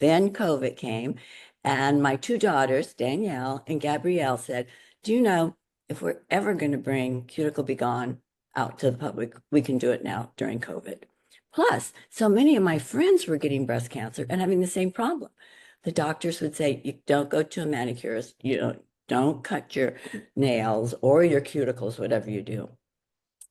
Then COVID came, and my two daughters, Danielle and Gabrielle, said, do you know, if we're ever going to bring Cuticle Be Gone out to the public, we can do it now during COVID. Plus, so many of my friends were getting breast cancer and having the same problem. The doctors would say, you don't go to a manicurist, don't cut your nails or your cuticles, whatever you do.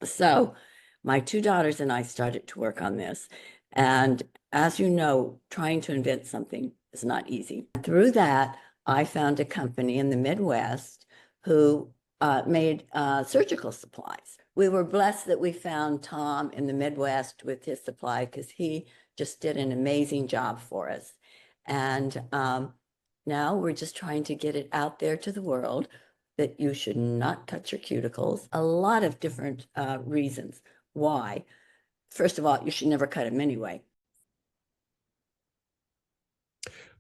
So my two daughters and I started to work on this. And as you know, trying to invent something is not easy. Through that, I found a company in the Midwest who made surgical supplies. We were blessed that we found Tom in the Midwest with his supply because he just did an amazing job for us. And now we're just trying to get it out there to the world that you should not cut your cuticles. A lot of different reasons why. First of all, you should never cut them anyway.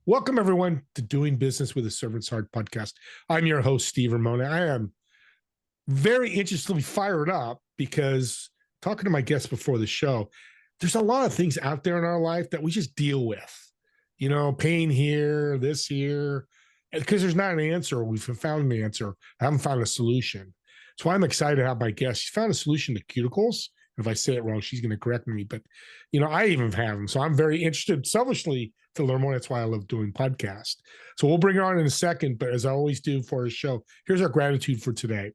Welcome, everyone, to Doing Business with a Servant's Heart podcast. I'm your host, Steve Ramona. I am very interestingly fired up because talking to my guests before the show, there's a lot of things out there in our life that we just deal with. Pain here, this here, because there's not an answer. We've found an answer. I haven't found a solution. So I'm excited to have my guest. She's found a solution to cuticles. If I say it wrong, she's going to correct me. But, I even have them. So I'm very interested, selfishly, to learn more. That's why I love doing podcasts. So we'll bring her on in a second. But as I always do for a show, here's our gratitude for today.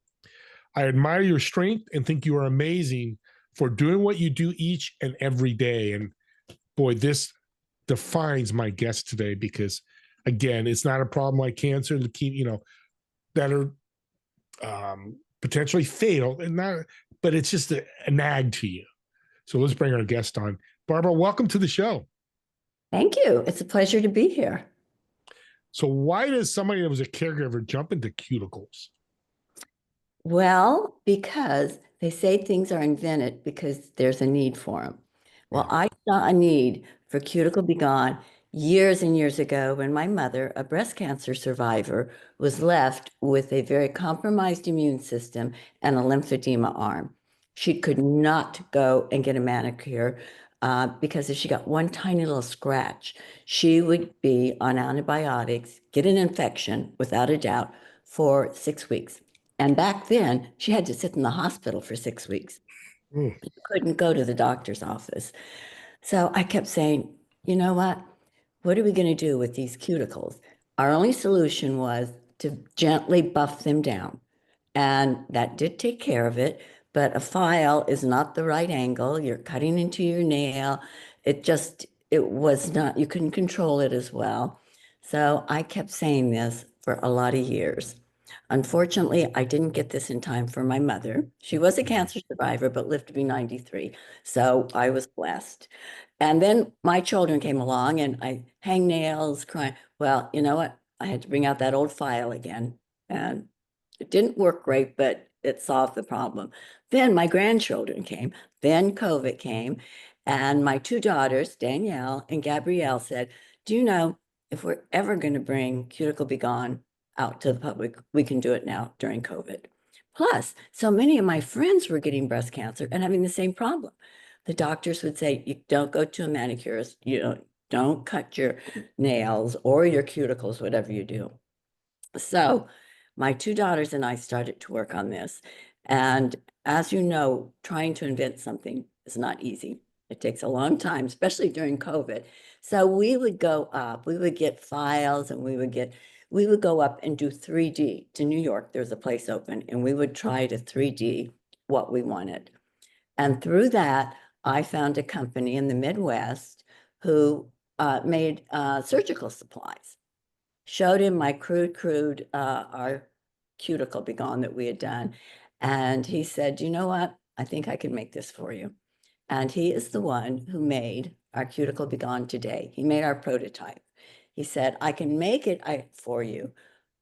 I admire your strength and think you are amazing for doing what you do each and every day. And boy, this defines my guest today because, again, it's not a problem like cancer that are potentially fatal, but it's just a nag to you. So let's bring our guest on. Barbara, welcome to the show. Thank you. It's a pleasure to be here. So why does somebody that was a caregiver jump into cuticles? Well, because they say things are invented because there's a need for them. Well, I saw a need for Cuticle Be Gone years and years ago when my mother, a breast cancer survivor, was left with a very compromised immune system and a lymphedema arm. She could not go and get a manicure because if she got one tiny little scratch, she would be on antibiotics, get an infection without a doubt for 6 weeks. And back then, she had to sit in the hospital for 6 weeks. Mm. She couldn't go to the doctor's office. So I kept saying, you know what? What are we going to do with these cuticles? Our only solution was to gently buff them down. And that did take care of it. But a file is not the right angle. You're cutting into your nail. It was not, you couldn't control it as well. So I kept saying this for a lot of years. Unfortunately, I didn't get this in time for my mother. She was a cancer survivor, but lived to be 93. So I was blessed. And then my children came along and I hang nails, crying. Well, you know what? I had to bring out that old file again. And it didn't work great, but it solved the problem. Then my grandchildren came. Then COVID came. And my two daughters, Danielle and Gabrielle, said, do you know, if we're ever going to bring Cuticle Be Gone out to the public, we can do it now during COVID. Plus, so many of my friends were getting breast cancer and having the same problem. The doctors would say, you don't go to a manicurist, don't cut your nails or your cuticles, whatever you do. So my two daughters and I started to work on this. And as you know, trying to invent something is not easy. It takes a long time, especially during COVID. So we would go up, we would get files and we would go up and do 3D to New York. There's a place open and we would try to 3D what we wanted. And through that, I found a company in the Midwest who made surgical supplies. Showed him my our Cuticle Be Gone that we had done. And he said, you know what? I think I can make this for you. And he is the one who made our Cuticle Be Gone today. He made our prototype. He said, I can make it for you,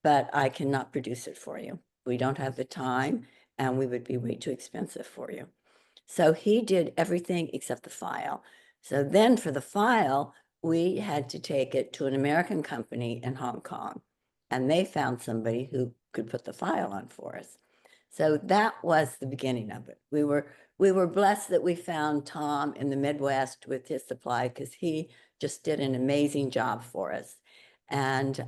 but I cannot produce it for you. We don't have the time and we would be way too expensive for you. So he did everything except the file. So then for the file, we had to take it to an American company in Hong Kong, and they found somebody who could put the file on for us. So that was the beginning of it. We were blessed that we found Tom in the Midwest with his supply because he just did an amazing job for us. And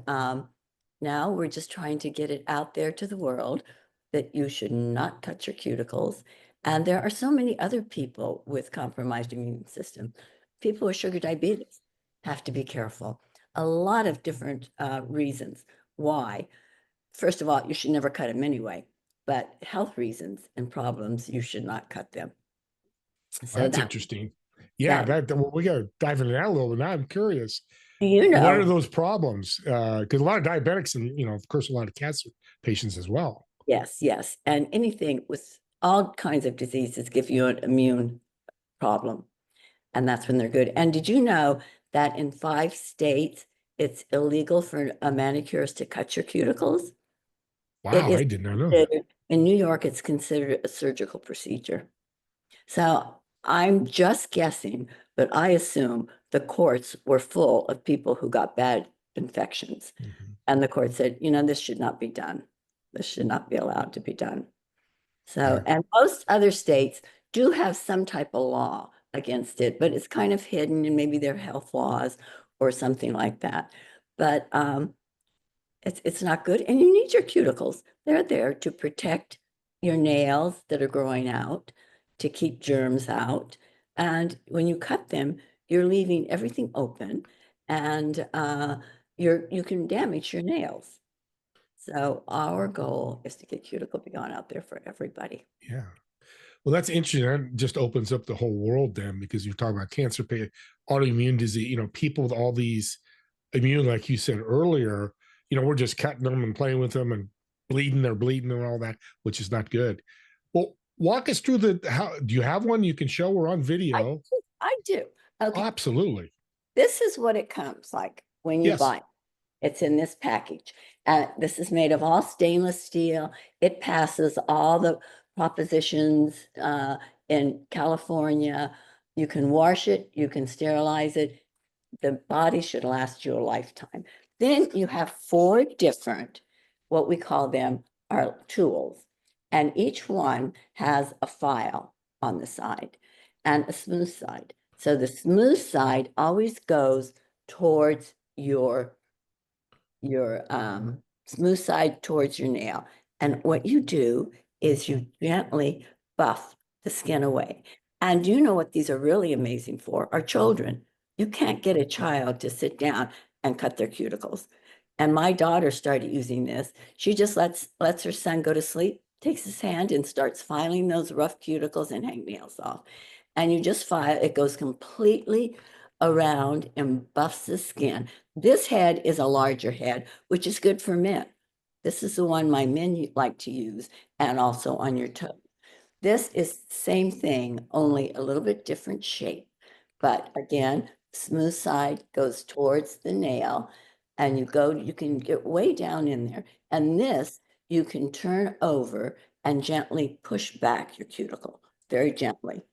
now we're just trying to get it out there to the world that you should not touch your cuticles. And there are so many other people with compromised immune system. People with sugar diabetes have to be careful. A lot of different reasons why. First of all, you should never cut them anyway, but health reasons and problems, you should not cut them. So That's that, interesting. Yeah, well, we got to dive into that a little bit. Now I'm curious. you What are know, those problems? Because a lot of diabetics and, of course, a lot of cancer patients as well. yes, yes. And anything with all kinds of diseases give you an immune problem. And that's when they're good. And did you know that in 5 states, it's illegal for a manicurist to cut your cuticles? It Wow, is I did not know that. in New York, it's considered a surgical procedure. So I'm just guessing, but I assume the courts were full of people who got bad infections. Mhm. And the court said, this should not be done. This should not be allowed to be done. So, Yeah. and most other states do have some type of law against it, but it's kind of hidden and maybe they're health laws or something like that. But it's not good. And you need your cuticles. They're there to protect your nails that are growing out, to keep germs out. And when you cut them, you're leaving everything open and you can damage your nails. So our goal is to get Cuticle Be Gone out there for everybody. Yeah. Well, that's interesting. That just opens up the whole world then, because you're talking about cancer, autoimmune disease, people with all these immune, like you said earlier, we're just cutting them and playing with them and they're bleeding and all that, which is not good. Well, walk us through how do you have one you can show? We're on video. I do. Oh, Okay. absolutely. This is what it comes like when you Yes. buy it. It's in this package. This is made of all stainless steel. It passes all the propositions in California. You can wash it, you can sterilize it. The body should last you a lifetime. Then you have 4 different, what we call them, are tools. And each one has a file on the side and a smooth side. So the smooth side always goes towards your smooth side towards your nail. And what you do is you gently buff the skin away. And you know what these are really amazing for? Our children. You can't get a child to sit down and cut their cuticles. And my daughter started using this. She just lets her son go to sleep, takes his hand and starts filing those rough cuticles and hangnails off. And you just file, it goes completely around and buffs the skin. This head is a larger head, which is good for men. This is the one my men like to use, and also on your toe. This is the same thing, only a little bit different shape. But again, smooth side goes towards the nail, and you can get way down in there. And this, you can turn over and gently push back your cuticle, very gently.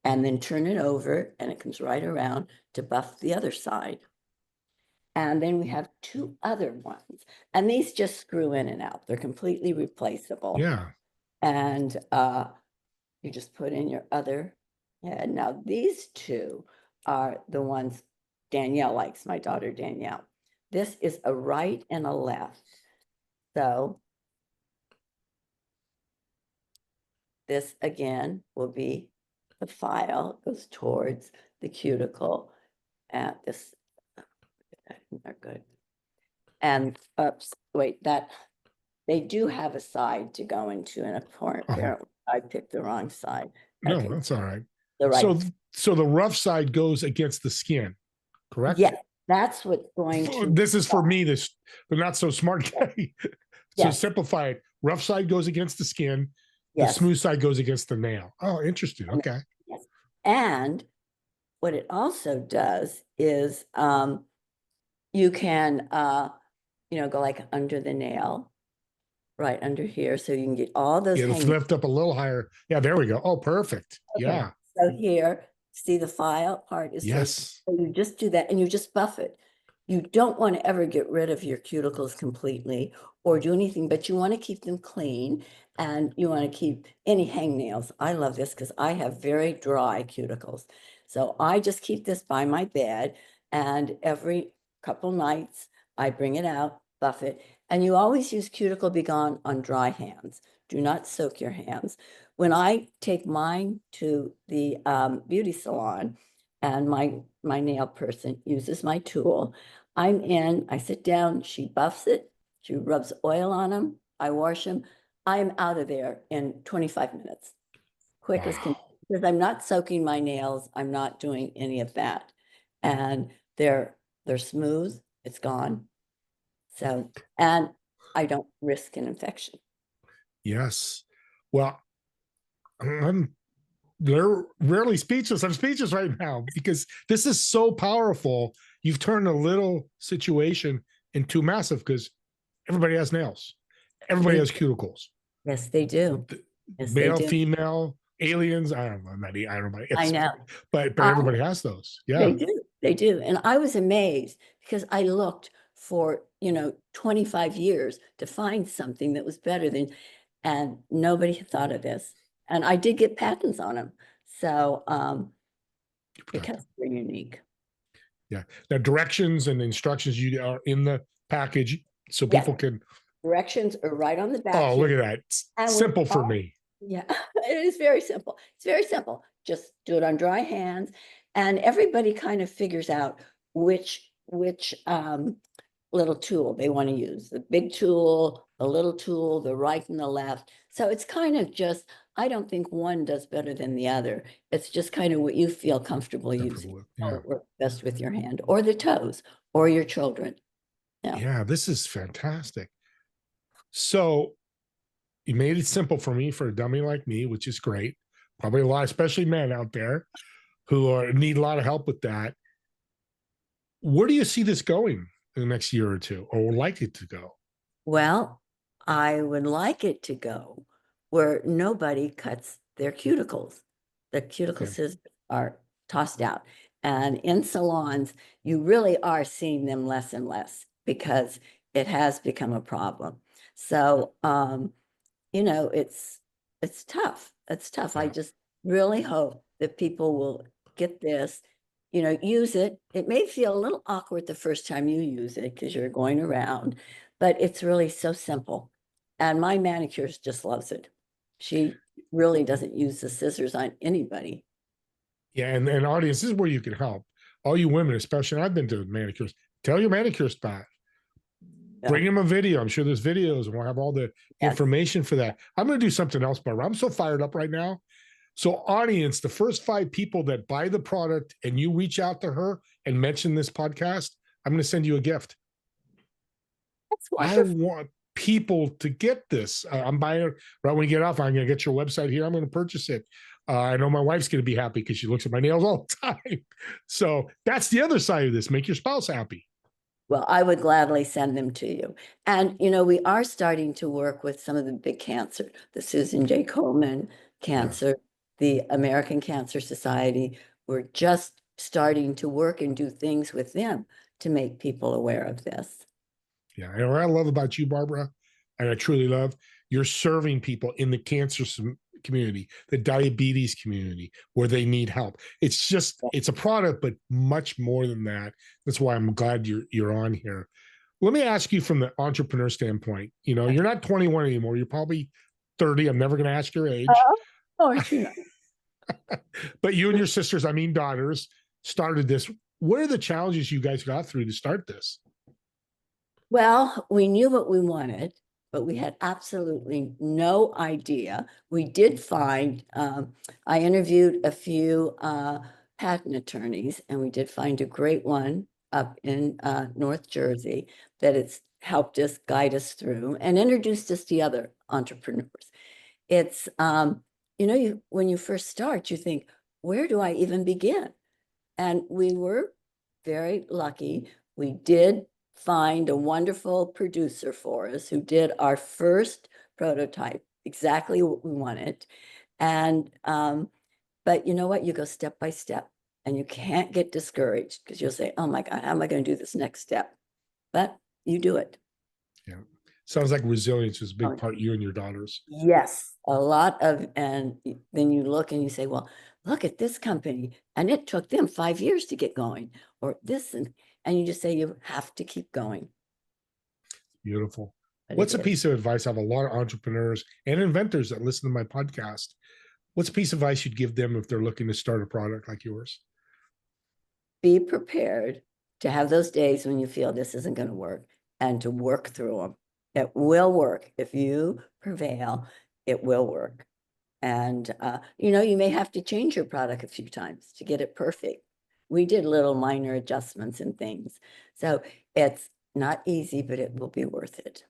And then turn it over, and it comes right around to buff the other side. And then we have 2 other ones, and these just screw in and out. They're completely replaceable. Yeah. And you just put in your other head. Now, these 2 are the ones Danielle likes, my daughter Danielle. This is a right and a left. So this again will be the file, goes towards the cuticle, and this are good. And oops, wait, that they do have a side to go into, and apparently I picked the wrong side. No, Okay, that's all right. the right. So the rough side goes against the skin, correct? Yeah, that's what's going to. This is for me, the not so smart guy. So Yes. simplify it. Rough side goes against the skin. The Yes. smooth side goes against the nail. Oh, interesting. Okay. Yes. And what it also does is you can go like under the nail, right under here, so you can get all those. Yeah, let's lift up a little higher. Yeah, there we go. Oh, perfect. Okay. Yeah. So here, see the file part is yes. So you just do that and you just buff it. You don't want to ever get rid of your cuticles completely or do anything, but you want to keep them clean and you want to keep any hangnails. I love this because I have very dry cuticles. So I just keep this by my bed And every couple nights, I bring it out, buff it. And you always use Cuticle Be Gone on dry hands. Do not soak your hands. When I take mine to the beauty salon and my nail person uses my tool, I'm in, I sit down, she buffs it, she rubs oil on them, I wash them. I am out of there in 25 minutes. Quick as can, Wow. because I'm not soaking my nails, I'm not doing any of that. And they're smooth, it's gone. So, and I don't risk an infection. Yes. Well, I'm they're rarely speechless. I'm speechless right now because this is so powerful. You've turned a little situation into massive because everybody has nails. Everybody They, has cuticles. yes, they do. Yes, they Male, do. female, aliens. I don't know. I don't know. I know. But I, everybody has those. they Yeah. do. They do. And I was amazed because I looked for, 25 years to find something that was better than, and nobody had thought of this. And I did get patents on them. So, because they're unique. Yeah. The directions and instructions you are in the package so Yes, people can. directions are right on the back Oh, look here. at that. And with Simple for all, me. yeah, it is very simple. It's very simple. Just do it on dry hands. And everybody kind of figures out which little tool they want to use. The big tool, the little tool, the right and the left. So it's kind of just, I don't think one does better than the other. It's just kind of what you feel comfortable using. Yeah. Or work best with your hand or the toes or your children. Yeah. Yeah. This is fantastic. So you made it simple for me for a dummy like me, which is great. Probably a lot, especially men out there who need a lot of help with that. Where do you see this going in the next year or two, or would like it to go? Well, I would like it to go where nobody cuts their cuticles. The cuticle Yeah. scissors are tossed out. And in salons, you really are seeing them less and less because it has become a problem. So, it's tough. It's tough. I Yeah. just really hope that people will get this, use it. It may feel a little awkward the first time you use it because you're going around, but it's really so simple. And my manicurist just loves it. She really doesn't use the scissors on anybody. Yeah. And audience, this is where you can help. All you women, especially, I've been to manicures. Tell your manicurist back. Yeah. Bring them a video. I'm sure there's videos and we'll have all the Yes. information for that. I'm going to do something else, Barbara. I'm so fired up right now. So, audience, the first 5 people that buy the product and you reach out to her and mention this podcast, I'm going to send you a gift. That's I wonderful. want people to get this. I'm buying it right when you get off. I'm going to get your website here. I'm going to purchase it. I know my wife's going to be happy because she looks at my nails all the time. So that's the other side of this. Make your spouse happy. Well, I would gladly send them to you. And, we are starting to work with some of the big cancer, the Susan J. Komen Cancer, the American Cancer Society. We're just starting to work and do things with them to make people aware of this. Yeah. And what I love about you, Barbara, and I truly love, you're serving people in the cancer community, the diabetes community, where they need help. It's just, it's a product, but much more than that. That's why I'm glad you're on here. Let me ask you from the entrepreneur standpoint. You're not 21 anymore. You're probably 30. I'm never going to ask your age. Oh, aren't you nice? But you and your sisters, I mean daughters, started this. What are the challenges you guys got through to start this? Well, we knew what we wanted, but we had absolutely no idea. We did find, I interviewed a few patent attorneys, and we did find a great one up in North Jersey that it's helped us guide us through and introduced us to other entrepreneurs. It's, when you first start, you think, where do I even begin? And we were very lucky. We did find a wonderful producer for us who did our first prototype, exactly what we wanted. And, but you know what? You go step by step and you can't get discouraged because you'll say, oh my God, how am I going to do this next step? But you do it. Yeah. Sounds like resilience is a big Oh, part, you and your daughters. yes, a lot of, and then you look and you say, well, look at this company, and it took them 5 years to get going, or this, and you just say you have to keep going. Beautiful. But What's it a is. piece of advice? I have a lot of entrepreneurs and inventors that listen to my podcast. What's a piece of advice you'd give them if they're looking to start a product like yours? Be prepared to have those days when you feel this isn't going to work and to work through them. It will work. If you prevail, it will work. And, you may have to change your product a few times to get it perfect. We did little minor adjustments and things. So it's not easy, but it will be worth it.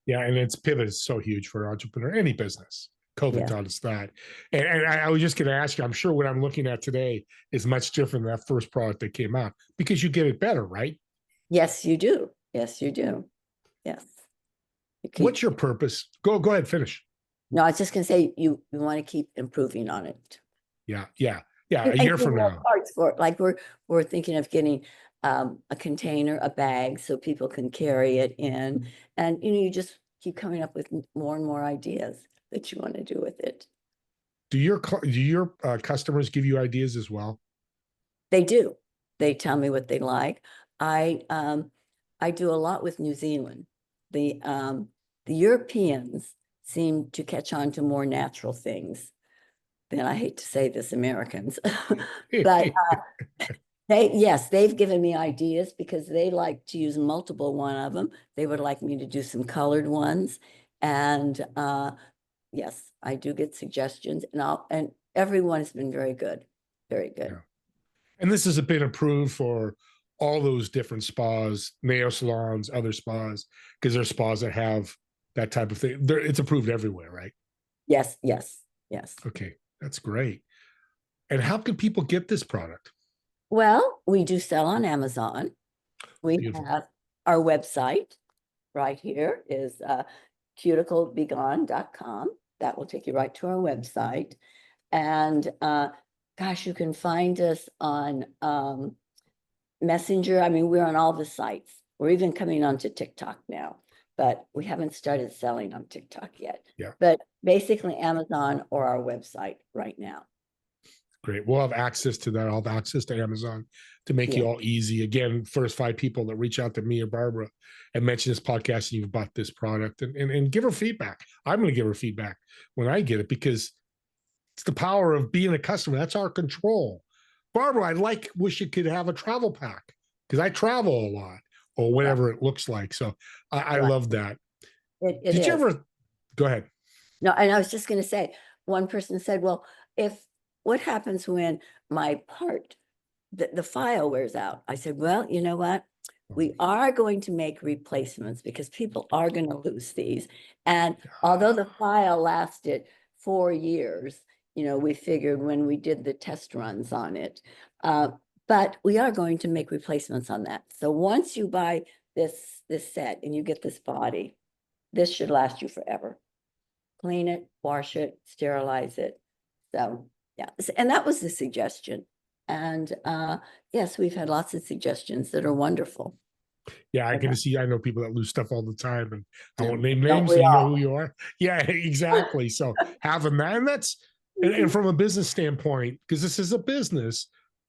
Yeah, and its pivot is so huge for an entrepreneur, any business. COVID Yeah. taught us that. And I was just going to ask you, I'm sure what I'm looking at today is much different than that first product that came out because you get it better, right? Yes, you do. Yes, you do. Yes. You What's keep, your purpose? Go ahead, finish. no, I was just going to say, you want to keep improving on it. Yeah, yeah, yeah. And A year get from more now. parts for it. Like we're thinking of getting a container, a bag, so people can carry it in. And you just keep coming up with more and more ideas that you want to do with it. Do your customers give you ideas as well? They do. They tell me what they like. I do a lot with New Zealand. The Europeans seem to catch on to more natural things than, I hate to say this, Americans. But yes, they've given me ideas because they like to use multiple one of them. They would like me to do some colored ones. And yes, I do get suggestions, and everyone has been very good. Very good. Yeah. And this has been approved for all those different spas, nail salons, other spas, because there's spas that have that type of thing. It's approved everywhere, right? Yes, yes, yes. Okay, that's great. And how can people get this product? Well, we do sell on Amazon. We Beautiful. have our website right here is cuticlebegone.com. That will take you right to our website. And gosh, you can find us on Messenger. I mean, we're on all the sites. We're even coming onto TikTok now, but we haven't started selling on TikTok yet. Yeah. But basically Amazon or our website right now. Great. We'll have access to that. I'll have access to Amazon to make Yeah. you all easy. Again, first 5 people that reach out to me or Barbara and mention this podcast and you've bought this product and give her feedback. I'm going to give her feedback when I get it because it's the power of being a customer. That's our control. Barbara, wish you could have a travel pack because I travel a lot or whatever it looks like. So I love that. It Did is. you ever go ahead? No, and I was just going to say, one person said, well, what happens when my part, the file wears out? I said, well, you know what? We are going to make replacements because people are going to lose these. And although the file lasted 4 years, we figured when we did the test runs on it, but we are going to make replacements on that. So once you buy this set and you get this body, this should last you forever. Clean it, wash it, sterilize it. So yeah, and that was the suggestion. And yes, we've had lots of suggestions that are wonderful. Yeah, I can see. I know people that lose stuff all the time, and I won't name Don't names, we so you know all? who you are. Yeah, exactly. So having that, and that's and from a business standpoint, because this is a business,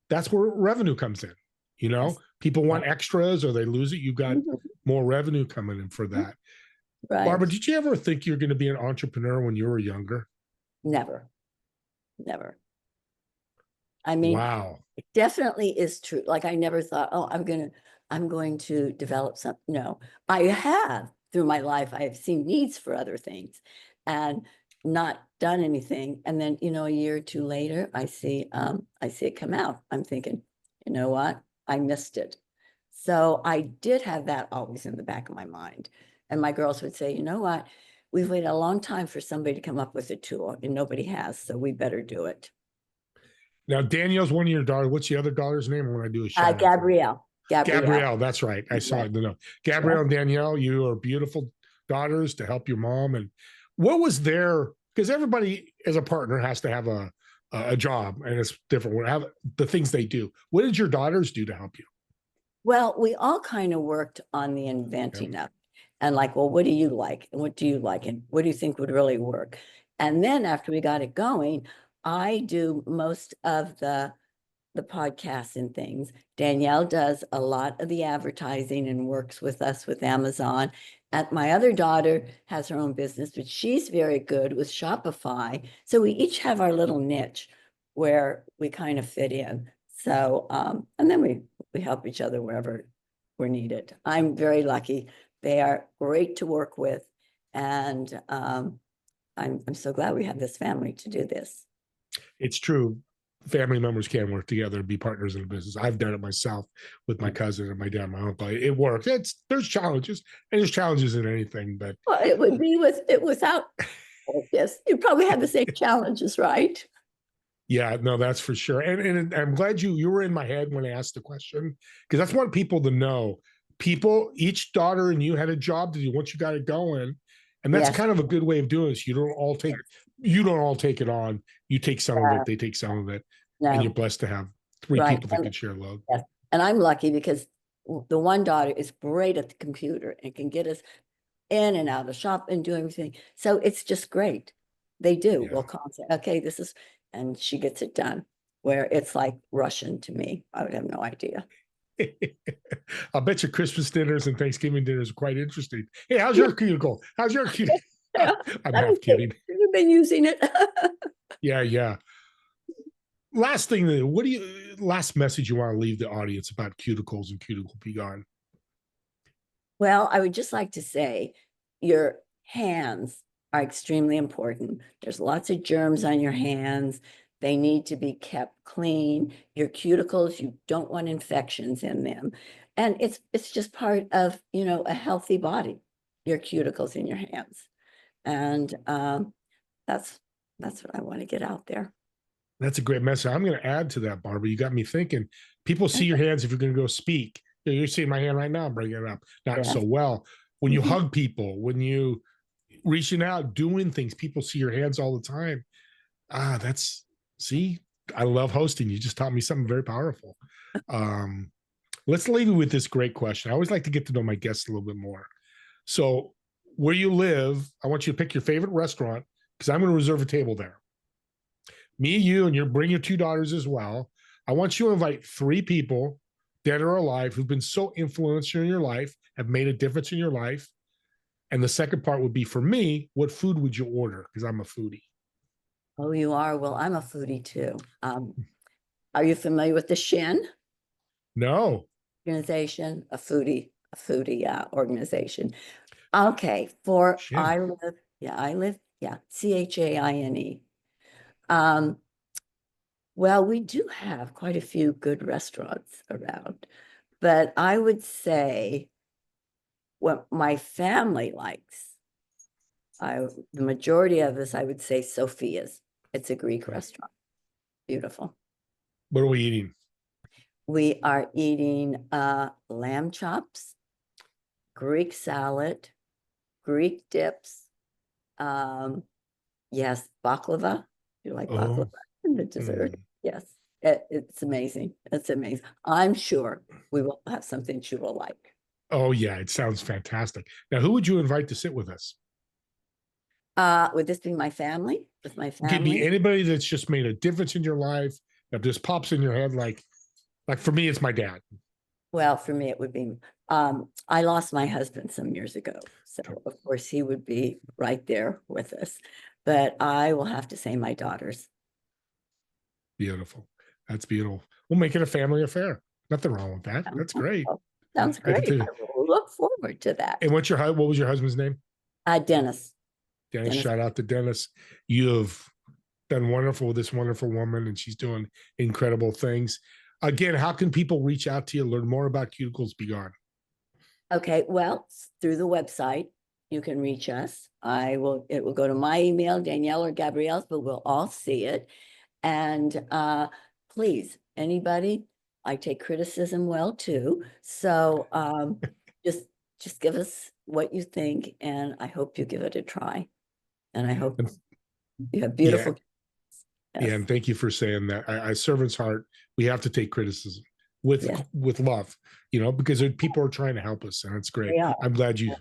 that's where revenue comes in. Yes. People want Yeah. extras or they lose it. You got Mhm. more revenue coming in for that. Right. Barbara, did you ever think you're going to be an entrepreneur when you were younger? Never. Never. I mean, Wow. it definitely is true. Like I never thought, oh, I'm going to develop something. No, I have through my life, I have seen needs for other things and not done anything. And then, a year or two later, I see it come out. I'm thinking, you know what? I missed it. So I did have that always in the back of my mind. And my girls would say, you know what? We've waited a long time for somebody to come up with a tool and nobody has, so we better do it. Now, Danielle's one of your daughters. What's the other daughter's name? I want to do a shout out. Gabrielle. Gabrielle, that's right. I saw Yeah. it. No, Gabrielle and Danielle, you are beautiful daughters to help your mom. And what was there? Because everybody as a partner has to have a job, and it's different. Have the things they do. What did your daughters do to help you? Well, we all kind of worked on the inventing of it. And like, well, what do you like? And what do you like? And what do you think would really work? And then after we got it going, I do most of the podcasts and things. Danielle does a lot of the advertising and works with us with Amazon. And my other daughter has her own business, but she's very good with Shopify. So we each have our little niche where we kind of fit in. So, and then we help each other wherever we're needed. I'm very lucky. They are great to work with. And I'm so glad we have this family to do this. It's true. Family members can work together and be partners in a business. I've done it myself with my cousin and my dad, and my uncle. It works. There's challenges, and there's challenges in anything, but Well, it would be without yes, you probably had the same challenges, right? yeah, no, that's for sure. And I'm glad you were in my head when I asked the question, because that's what people to know. People, each daughter and you had a job to do once you got it going. And that's Yes. kind of a good way of doing this. You don't all take it on. You take some of it, they take some of it. And you're No, blessed to have three right. people that can share load. Yes. And I'm lucky because the one daughter is great at the computer and can get us in and out of shop and do everything. So it's just great. They do. Yeah. We'll call and say, okay, this is, and she gets it done. Where it's like Russian to me. I would have no idea. I'll bet your Christmas dinners and Thanksgiving dinners are quite interesting. Hey, how's your cuticle? How's your cuticle? Yeah, I'm half kidding. You've been using it. Yeah. Last thing, last message you want to leave the audience about cuticles and Cuticle Be Gone? Well, I would just like to say your hands are extremely important. There's lots of germs on your hands. They need to be kept clean. Your cuticles, you don't want infections in them. And it's just part of, a healthy body, your cuticles in your hands. And that's what I want to get out there. That's a great message. I'm going to add to that, Barbara. You got me thinking. People see your hands if you're going to go speak. You're seeing my hand right now. I'm bringing it up. Not so well. When you hug people, when you reaching out, doing things, people see your hands all the time. See, I love hosting. You just taught me something very powerful. Let's leave you with this great question. I always like to get to know my guests a little bit more. So where you live, I want you to pick your favorite restaurant because I'm going to reserve a table there. Me, you, and you bring your two daughters as well. I want you to invite three people, dead or alive, who've been so influential in your life, have made a difference in your life. And the second part would be for me, what food would you order? Because I'm a foodie. Oh, you are? Well, I'm a foodie too. Are you familiar with the Shin No. organization? A foodie organization. Okay, I live, CHAINE. Well, we do have quite a few good restaurants around, but I would say what my family likes, the majority of us, I would say Sophia's. It's a Greek restaurant. Beautiful. What are we eating? We are eating lamb chops, Greek salad, Greek dips. Yes, baklava. You like baklava in the dessert? Yes, it's amazing. It's amazing. I'm sure we will have something she will like. Oh yeah, it sounds fantastic. Now, who would you invite to sit with us? Would this be my family? With my It could be family? anybody that's just made a difference in your life that just pops in your head. Like for me, it's my dad. Well, for me, it would be, I lost my husband some years ago. So of course he would be right there with us, but I will have to say my daughters. Beautiful. That's beautiful. We'll make it a family affair. Nothing wrong with that. That's great. Sounds great. I will look forward to that. And what was your husband's name? Dennis. Dennis. Shout out to Dennis. You have done wonderful with this wonderful woman, and she's doing incredible things. Again, how can people reach out to you, learn more about Cuticles Be Gone? Okay, well, through the website, you can reach us. It will go to my email, Danielle or Gabrielle's, but we'll all see it. And please, anybody, I take criticism well too. So just give us what you think, and I hope you give it a try. And I hope you have beautiful. Yeah, and thank you for saying that. I servant's heart. We have to take criticism with love, because people are trying to help us, and it's great. I'm glad you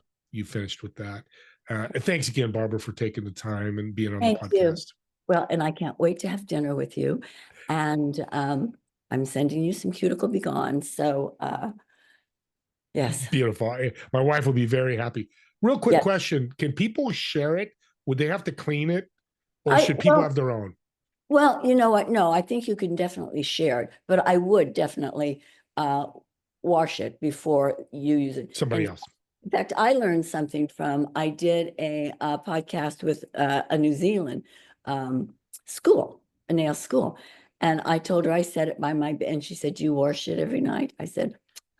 finished with that. And thanks again, Barbara, for taking the time and being on the podcast. Well, and I can't wait to have dinner with you. And I'm sending you some Cuticle Be Gone. So yes. Beautiful. My wife will be very happy. Real quick Yeah. question. Can people share it? Would they have to clean it? Or I should people have their own? well, you know what? No, I think you can definitely share it, but I would definitely uh wash it before you use it. Somebody And else. in fact, I learned something from, I did a podcast with a New Zealand school, a nail school. And I told her, I set it by my bed, and she said, "Do you wash it every night?" I said,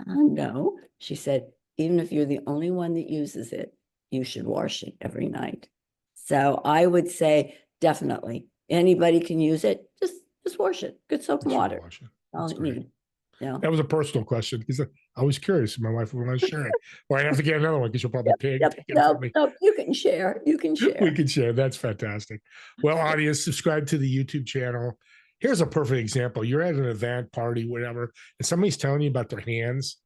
no. She said, "Even if you're the only one that uses it, you should wash it every night." So I would say definitely anybody can use it. Just wash it. Good soap and water. Wash it. All That's it great. needs. Yeah. That was a personal question because I was curious if my wife would want to share it. Or I'd have to get another one because she'll probably take it No, from me. no, you can share. You can We share. can share. That's fantastic. Well, audience, subscribe to the YouTube channel. Here's a perfect example. You're at an event, party, whatever, and somebody's telling you about their hands.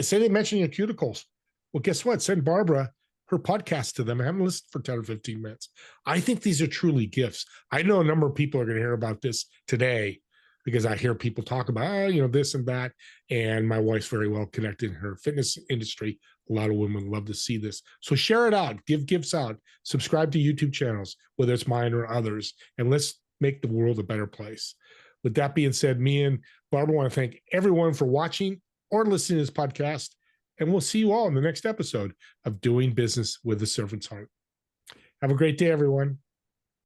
Say they mention your cuticles. Well, guess what? Send Barbara her podcast to them and have them listen for 10 or 15 minutes. I think these are truly gifts. I know a number of people are going to hear about this today because I hear people talk about, this and that. And my wife's very well connected in her fitness industry. A lot of women love to see this. So share it out, give gifts out, subscribe to YouTube channels, whether it's mine or others, and let's make the world a better place. With that being said, me and Barbara want to thank everyone for watching or listening to this podcast. And we'll see you all in the next episode of Doing Business with a Servant's Heart. Have a great day, everyone.